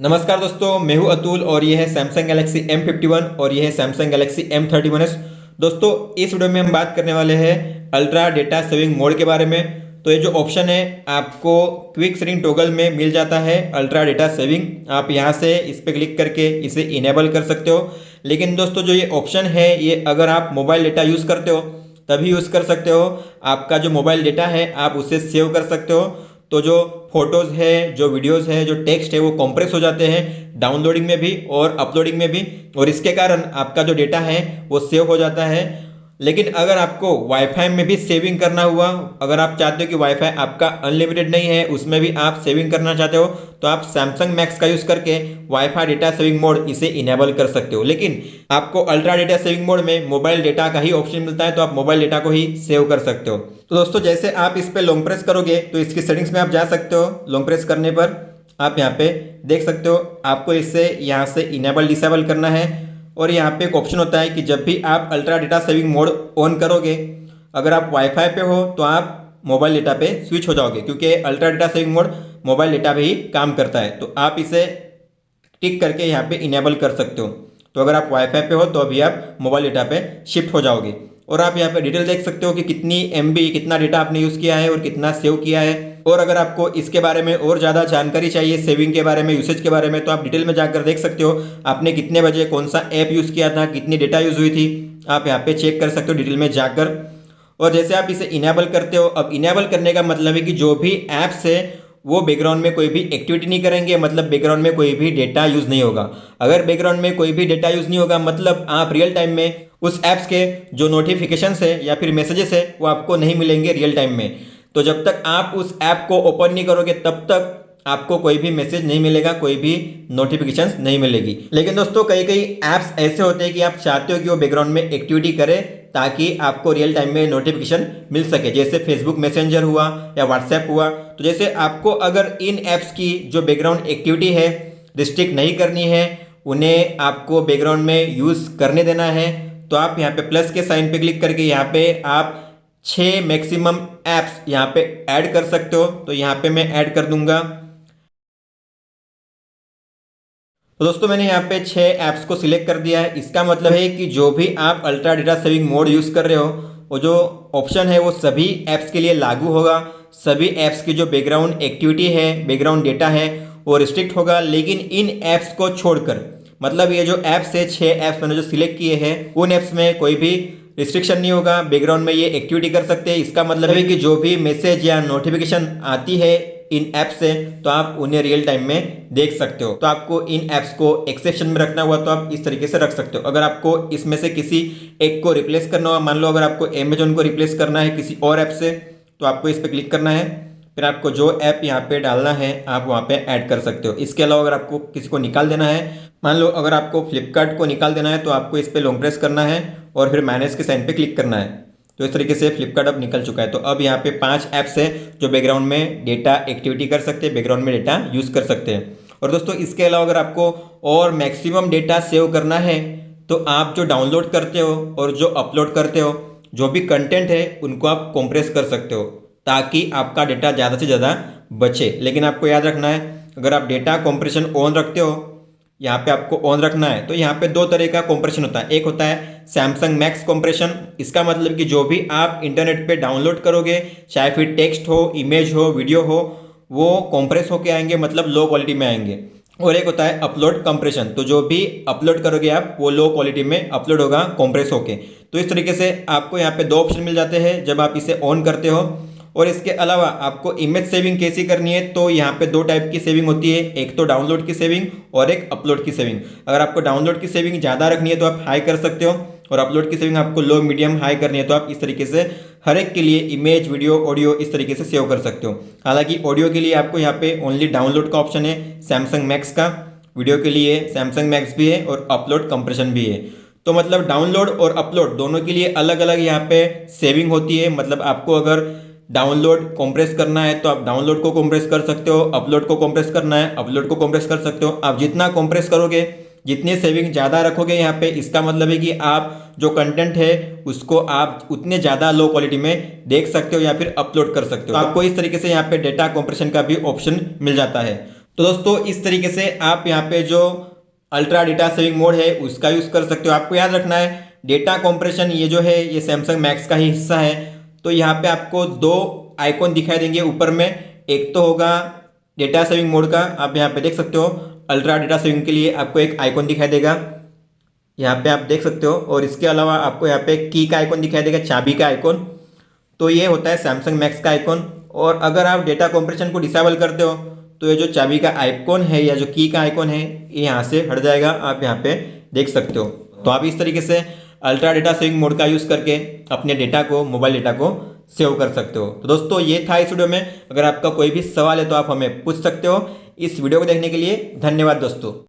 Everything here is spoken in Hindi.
नमस्कार दोस्तों, मैं हूं अतुल और ये है सैमसंग गैलेक्सी M51 और ये है सैमसंग गैलेक्सी M31s। दोस्तों, इस वीडियो में हम बात करने वाले हैं अल्ट्रा डेटा सेविंग मोड के बारे में। तो ये जो ऑप्शन है आपको क्विक सेटिंग टॉगल में मिल जाता है, अल्ट्रा डेटा सेविंग। आप यहाँ से इस पर क्लिक करके इसे इनेबल कर सकते हो। लेकिन दोस्तों, जो ये ऑप्शन है ये अगर आप मोबाइल डेटा यूज़ करते हो तभी यूज़ कर सकते हो। आपका जो मोबाइल डेटा है आप उसे सेव कर सकते हो। तो जो फोटोज़ है, जो वीडियोज़ है, जो टेक्स्ट है वो कंप्रेस हो जाते हैं डाउनलोडिंग में भी और अपलोडिंग में भी, और इसके कारण आपका जो डेटा है वो सेव हो जाता है। लेकिन अगर आपको वाईफाई में भी सेविंग करना हुआ, अगर आप चाहते हो कि वाईफाई आपका अनलिमिटेड नहीं है, उसमें भी आप सेविंग करना चाहते हो, तो आप सैमसंग मैक्स का यूज़ करके वाईफाई डेटा सेविंग मोड इसे इनेबल कर सकते हो। लेकिन आपको अल्ट्रा डेटा सेविंग मोड में मोबाइल डेटा का ही ऑप्शन मिलता है, तो आप मोबाइल डेटा को ही सेव कर सकते हो। तो दोस्तों, जैसे आप इस पर लॉन्ग प्रेस करोगे तो इसकी सेटिंग्स में आप जा सकते हो। लॉन्ग प्रेस करने पर आप यहाँ पे देख सकते हो, आपको इसे यहाँ से इनेबल डिसेबल करना है। और यहाँ पे एक ऑप्शन होता है कि जब भी आप ultra data saving mode on करोगे, अगर आप वाईफाई पे हो तो आप मोबाइल डेटा पे स्विच हो जाओगे, क्योंकि ultra data saving mode mobile data पे ही काम करता है। तो आप इसे टिक करके यहाँ पे इनेबल कर सकते हो। तो अगर आप वाईफाई पे हो तो अभी आप मोबाइल डेटा पे शिफ्ट हो जाओगे। और आप यहाँ पे डिटेल देख सकते हो कि कितनी MB, कितना डेटा आपने यूज़ किया है और कितना सेव किया है। और अगर आपको इसके बारे में और ज़्यादा जानकारी चाहिए, सेविंग के बारे में, यूसेज के बारे में, तो आप डिटेल में जाकर देख सकते हो आपने कितने बजे कौन सा ऐप यूज़ किया था, कितनी डेटा यूज़ हुई थी। आप यहाँ पे चेक कर सकते हो डिटेल में जाकर। और जैसे आप इसे इनेबल करते हो, अब इनेबल करने का मतलब है कि जो भी ऐप्स है वो बैकग्राउंड में कोई भी एक्टिविटी नहीं करेंगे, मतलब बैकग्राउंड में कोई भी डेटा यूज़ नहीं होगा। अगर बैकग्राउंड में कोई भी डेटा यूज़ नहीं होगा मतलब आप रियल टाइम में उस ऐप्स के जो नोटिफिकेशंस है या फिर मैसेजेस है वो आपको नहीं मिलेंगे रियल टाइम में। तो जब तक आप उस ऐप को ओपन नहीं करोगे तब तक आपको कोई भी मैसेज नहीं मिलेगा, कोई भी नोटिफिकेशंस नहीं मिलेगी। लेकिन दोस्तों, कई कई ऐप्स ऐसे होते हैं कि आप चाहते हो कि वो बैकग्राउंड में एक्टिविटी करे ताकि आपको रियल टाइम में नोटिफिकेशन मिल सके, जैसे फेसबुक मैसेंजर हुआ या व्हाट्सएप हुआ। तो जैसे आपको अगर इन ऐप्स की जो बैकग्राउंड एक्टिविटी है रिस्ट्रिक्ट नहीं करनी है, उन्हें आपको बैकग्राउंड में यूज़ करने देना है, तो आप यहाँ पे प्लस के साइन पे क्लिक करके यहाँ पे आप 6 मैक्सिमम ऐप्स यहाँ पे ऐड कर सकते हो। तो यहाँ पे मैं ऐड कर दूंगा। तो दोस्तों, मैंने यहाँ पे 6 ऐप्स को सिलेक्ट कर दिया है। इसका मतलब है कि जो भी आप ultra data saving mode use कर रहे हो वो जो ऑप्शन है वो सभी ऐप्स के लिए लागू होगा। सभी ऐप्स की जो बैकग्राउंड एक्टिविटी है, बैकग्राउंड डेटा है, वो रिस्ट्रिक्ट होगा। लेकिन इन ऐप्स को छोड़कर, मतलब ये जो ऐप्स है, 6 ऐप्स मैंने जो सिलेक्ट किए हैं, उन ऐप्स में कोई भी रिस्ट्रिक्शन नहीं होगा, बैकग्राउंड में ये एक्टिविटी कर सकते हैं। इसका मतलब है कि जो भी मैसेज या नोटिफिकेशन आती है इन ऐप्स से तो आप उन्हें रियल टाइम में देख सकते हो। तो आपको इन ऐप्स को एक्सेप्शन में रखना हुआ तो आप इस तरीके से रख सकते हो। अगर आपको इसमें से किसी एक को रिप्लेस करना हुआ, मान लो अगर आपको अमेजोन को रिप्लेस करना है किसी और ऐप से, तो आपको इस पर क्लिक करना है, फिर आपको जो ऐप यहाँ पे डालना है आप वहाँ पे ऐड कर सकते हो। इसके अलावा अगर आपको किसी को निकाल देना है, मान लो अगर आपको फ्लिपकार्ट को निकाल देना है, तो आपको इस पर लॉन्ग प्रेस करना है और फिर माइनस के साइन पे क्लिक करना है। तो इस तरीके से फ्लिपकार्ट अब निकल चुका है। तो अब यहाँ पे 5 ऐप्स है जो बैकग्राउंड में डेटा एक्टिविटी कर सकते हैं, बैकग्राउंड में डेटा यूज़ कर सकते हैं। और दोस्तों, इसके अलावा अगर आपको और मैक्सिमम डेटा सेव करना है तो आप जो डाउनलोड करते हो और जो अपलोड करते हो, जो भी कंटेंट है उनको आप कंप्रेस कर सकते हो ताकि आपका डेटा ज़्यादा से ज़्यादा बचे। लेकिन आपको याद रखना है, अगर आप डेटा कंप्रेशन ऑन रखते हो, यहाँ पे आपको ऑन रखना है, तो यहाँ पे 2 तरह का कंप्रेशन होता है। एक होता है सैमसंग मैक्स कंप्रेशन। इसका मतलब कि जो भी आप इंटरनेट पे डाउनलोड करोगे, चाहे फिर टेक्स्ट हो, इमेज हो, वीडियो हो, वो कंप्रेस होके आएंगे, मतलब लो क्वालिटी में आएंगे। और एक होता है अपलोड कंप्रेशन, तो जो भी अपलोड करोगे आप वो लो क्वालिटी में अपलोड होगा कंप्रेस होके। तो इस तरीके से आपको यहाँ पे 2 ऑप्शन मिल जाते हैं जब आप इसे ऑन करते हो। और इसके अलावा आपको इमेज सेविंग कैसी करनी है, तो यहाँ पे 2 टाइप की सेविंग होती है, एक तो डाउनलोड की सेविंग और एक अपलोड की सेविंग। अगर आपको डाउनलोड की सेविंग ज़्यादा रखनी है तो आप हाई कर सकते हो, और अपलोड की सेविंग आपको लो, मीडियम, हाई करनी है तो आप इस तरीके से हर एक के लिए इमेज, वीडियो, ऑडियो इस तरीके से सेव कर सकते हो। हालांकि ऑडियो के लिए आपको यहाँ पे ओनली डाउनलोड का ऑप्शन है सैमसंग मैक्स का, वीडियो के लिए सैमसंग मैक्स भी है और अपलोड कंप्रेशन भी है। तो मतलब डाउनलोड और अपलोड दोनों के लिए अलग अलग यहाँ पे सेविंग होती है। मतलब आपको अगर डाउनलोड कंप्रेस करना है तो आप डाउनलोड को कंप्रेस कर सकते हो, अपलोड को कंप्रेस करना है अपलोड को कंप्रेस कर सकते हो। आप जितना कंप्रेस करोगे, जितनी सेविंग ज़्यादा रखोगे यहाँ पे, इसका मतलब है कि आप जो कंटेंट है उसको आप उतने ज़्यादा लो क्वालिटी में देख सकते हो या फिर अपलोड कर सकते हो। तो आपको इस तरीके से यहाँ पे डेटा कंप्रेशन का भी ऑप्शन मिल जाता है। तो दोस्तों इस तरीके से आप यहाँ पे जो अल्ट्रा डेटा सेविंग मोड है उसका यूज़ कर सकते हो। आपको याद रखना है डेटा कॉम्प्रेशन ये जो है ये सैमसंग मैक्स का ही हिस्सा है। तो यहाँ पे आपको दो आइकॉन दिखाई देंगे ऊपर में, एक तो होगा डेटा सेविंग मोड का, आप यहाँ पे देख सकते हो अल्ट्रा डेटा सेविंग के लिए आपको एक आइकॉन दिखाई देगा, यहाँ पे आप देख सकते हो। और इसके अलावा आपको यहाँ पे की का आइकॉन दिखाई देगा, चाबी का आइकॉन। तो ये होता है सैमसंग मैक्स का आइकॉन। और अगर आप डेटा कॉम्प्रेशन को डिसेबल करते हो तो ये जो चाबी का आइकॉन है या जो की का आइकॉन है ये यहाँ से हट जाएगा, आप यहाँ पे देख सकते हो। तो आप इस तरीके से अल्ट्रा डेटा सेविंग मोड का यूज़ करके अपने डेटा को, मोबाइल डेटा को सेव कर सकते हो। तो दोस्तों ये था इस वीडियो में। अगर आपका कोई भी सवाल है तो आप हमें पूछ सकते हो। इस वीडियो को देखने के लिए धन्यवाद दोस्तों।